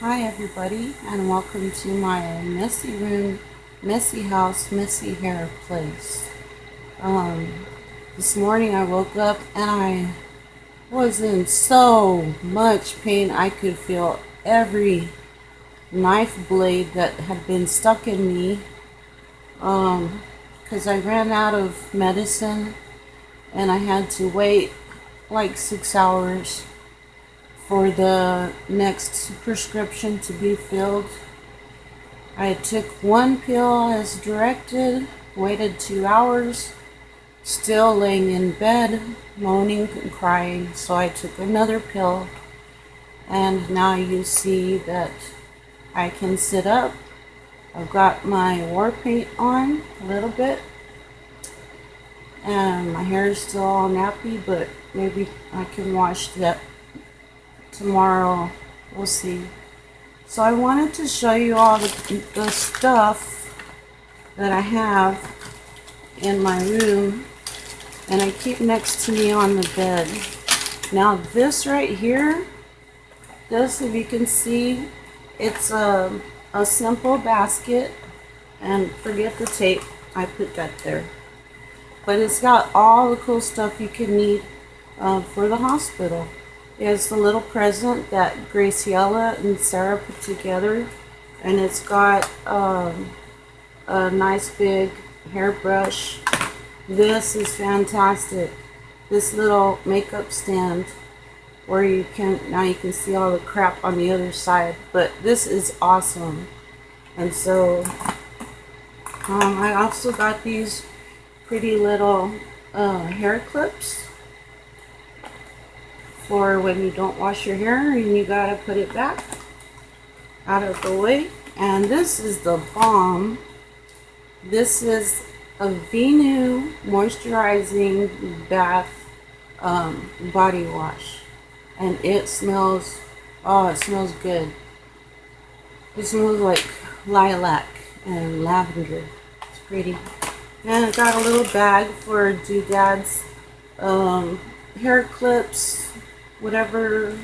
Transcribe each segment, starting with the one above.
Hi everybody, and welcome to my messy room, messy house, messy hair place. This morning I woke up and I was in so much pain I could feel every knife blade that had been stuck in me. Because I ran out of medicine and I had to wait like 6 hours for the next prescription to be filled. I took one pill as directed, waited 2 hours, still laying in bed, moaning and crying, so I took another pill, and now you see that I can sit up. I've got my war paint on a little bit, and my hair is still all nappy, but maybe I can wash that tomorrow. We'll see. So I wanted to show you all the stuff that I have in my room, and I keep next to me on the bed. Now this right here, this, if you can see, it's a simple basket, and forget the tape, I put that there. But it's got all the cool stuff you can need for the hospital. It's the little present that Graciela and Sarah put together, and it's got a nice big hairbrush. This is fantastic. This little makeup stand where you can see all the crap on the other side, but this is awesome. And so I also got these pretty little hair clips for when you don't wash your hair and you gotta put it back out of the way. And this is the bomb. This is a Venu moisturizing bath body wash, and it smells, oh, it smells good. It smells like lilac and lavender. It's pretty. And I got a little bag for doodads, hair clips, whatever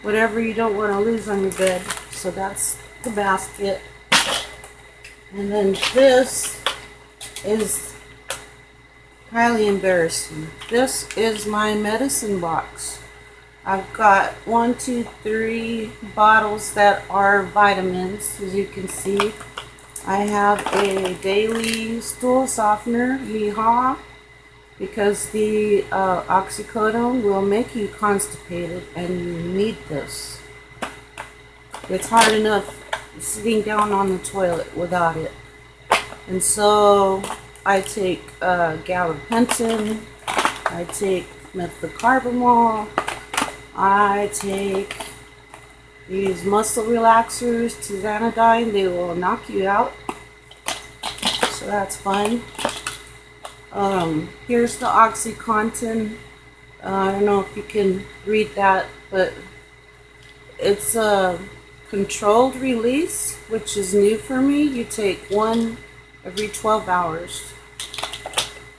you don't want to lose on your bed. So that's the basket. And then this is highly embarrassing. This is my medicine box. I've got 3 bottles that are vitamins, as you can see. I have a daily stool softener, yeehaw, because the oxycodone will make you constipated, and you need this. It's hard enough sitting down on the toilet without it. And so I take gabapentin, I take methocarbamol, I take these muscle relaxers, tizanidine. They will knock you out, so that's fun. Here's the OxyContin. I don't know if you can read that, but it's a controlled release, which is new for me. You take one every 12 hours.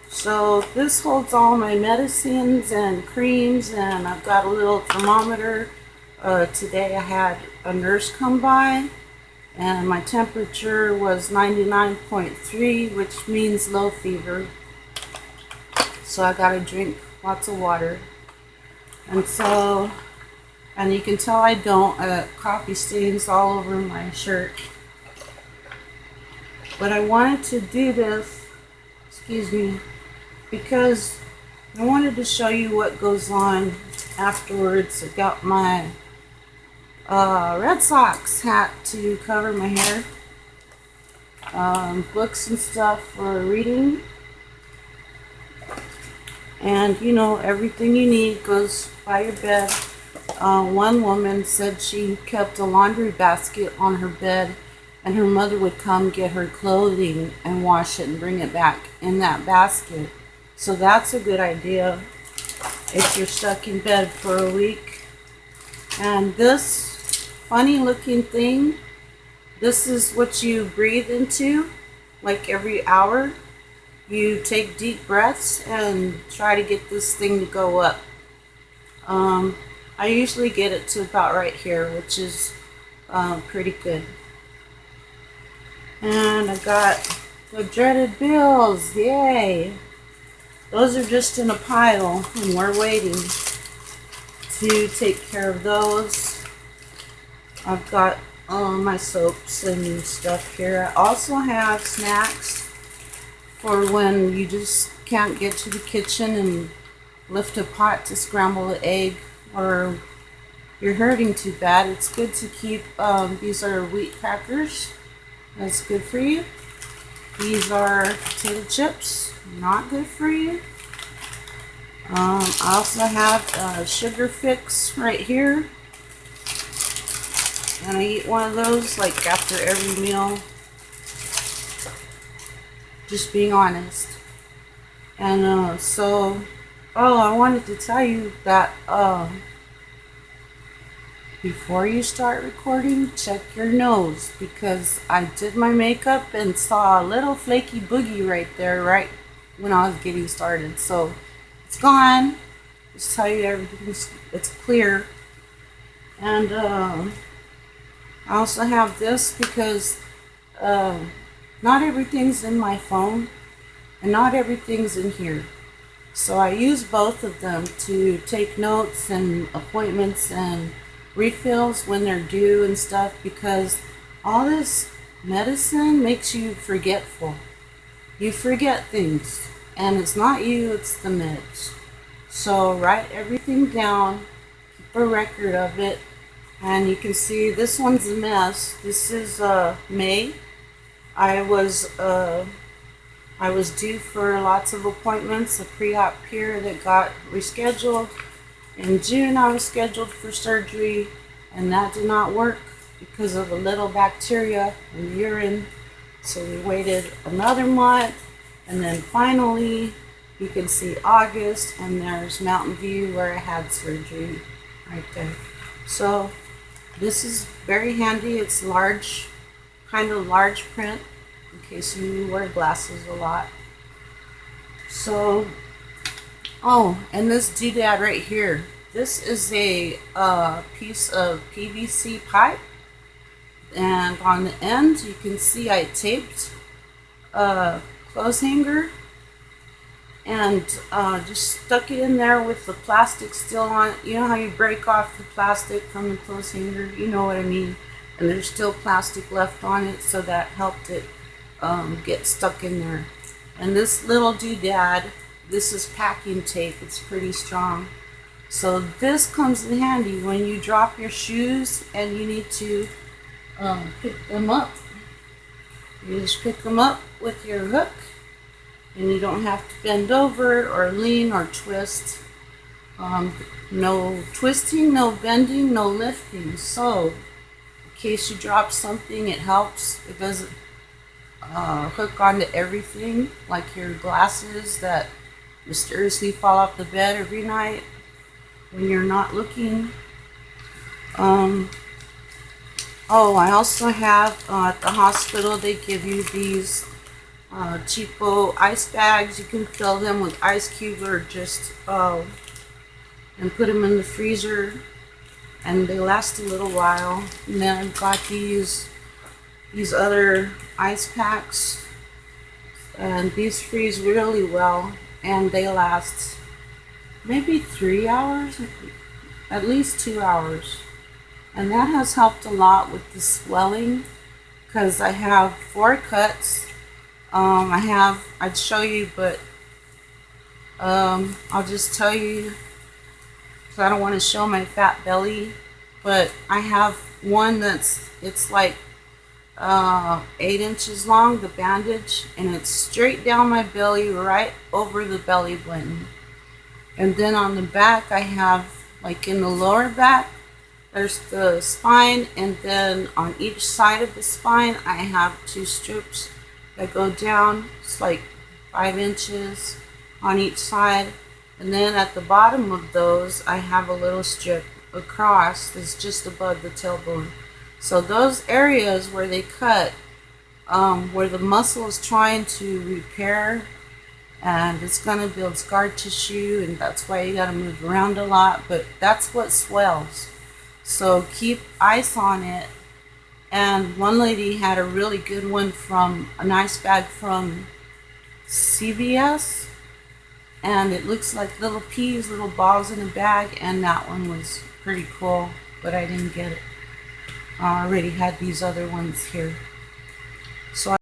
So this holds all my medicines and creams, and I've got a little thermometer. Today I had a nurse come by, and my temperature was 99.3, which means low fever. So I gotta drink lots of water. And so, and you can tell I don't, coffee stains all over my shirt. But I wanted to do this, excuse me, because I wanted to show you what goes on afterwards. I got my Red Sox hat to cover my hair, books and stuff for reading, and you know, everything you need goes by your bed. One woman said she kept a laundry basket on her bed, and her mother would come get her clothing and wash it and bring it back in that basket. So that's a good idea if you're stuck in bed for a week. And this funny looking thing, this is what you breathe into, like every hour. You take deep breaths and try to get this thing to go up. I usually get it to about right here, which is pretty good. And I got the dreaded bills. Yay! Those are just in a pile, and we're waiting to take care of those. I've got my soaps and stuff here. I also have snacks for when you just can't get to the kitchen and lift a pot to scramble an egg, or you're hurting too bad. It's good to keep, these are wheat crackers. That's good for you. These are potato chips, not good for you. I also have sugar fix right here. And I eat one of those like after every meal. Just being honest. And I wanted to tell you that before you start recording, check your nose, because I did my makeup and saw a little flaky boogie right there right when I was getting started. So it's gone. Just tell you it's clear. And I also have this because not everything's in my phone and not everything's in here. So I use both of them to take notes and appointments and refills when they're due and stuff, because all this medicine makes you forgetful. You forget things, and it's not you, it's the meds. So write everything down, keep a record of it, and you can see this one's a mess. This is May. I was due for lots of appointments, a pre-op here that got rescheduled. In June, I was scheduled for surgery, and that did not work because of a little bacteria in the urine. So we waited another month, and then finally, you can see August, and there's Mountain View where I had surgery right there. So this is very handy. It's large, kind of large print in case you wear glasses a lot. So, oh, and this doodad right here. This is a piece of PVC pipe, and on the end you can see I taped a clothes hanger and just stuck it in there with the plastic still on it. You know how you break off the plastic from the clothes hanger? You know what I mean. And there's still plastic left on it, so that helped it get stuck in there. And this little doodad, this is packing tape. It's pretty strong. So this comes in handy when you drop your shoes and you need to pick them up. You just pick them up with your hook, and you don't have to bend over or lean or twist. No twisting, no bending, no lifting. So in case you drop something, it helps. It doesn't hook onto everything, like your glasses that mysteriously fall off the bed every night when you're not looking. Oh, I also have at the hospital, they give you these cheapo ice bags. You can fill them with ice cubes or just and put them in the freezer, and they last a little while. And then I've got these other ice packs, and these freeze really well, and they last maybe 3 hours, at least 2 hours. And that has helped a lot with the swelling, because I have 4 cuts. I'd show you, but I'll just tell you, because I don't want to show my fat belly, but I have one it's like 8 inches long, the bandage, and it's straight down my belly, right over the belly button. And then on the back, I have, like in the lower back, there's the spine, and then on each side of the spine, I have 2 strips that go down. It's like 5 inches on each side. And then at the bottom of those, I have a little strip across that's just above the tailbone. So those areas where they cut, where the muscle is trying to repair, and it's going to build scar tissue, and that's why you got to move around a lot, but that's what swells. So keep ice on it And one lady had a really good one from a nice bag from CVS, and it looks like little peas, little balls in a bag, and that one was pretty cool, but I didn't get it. I already had these other ones here. So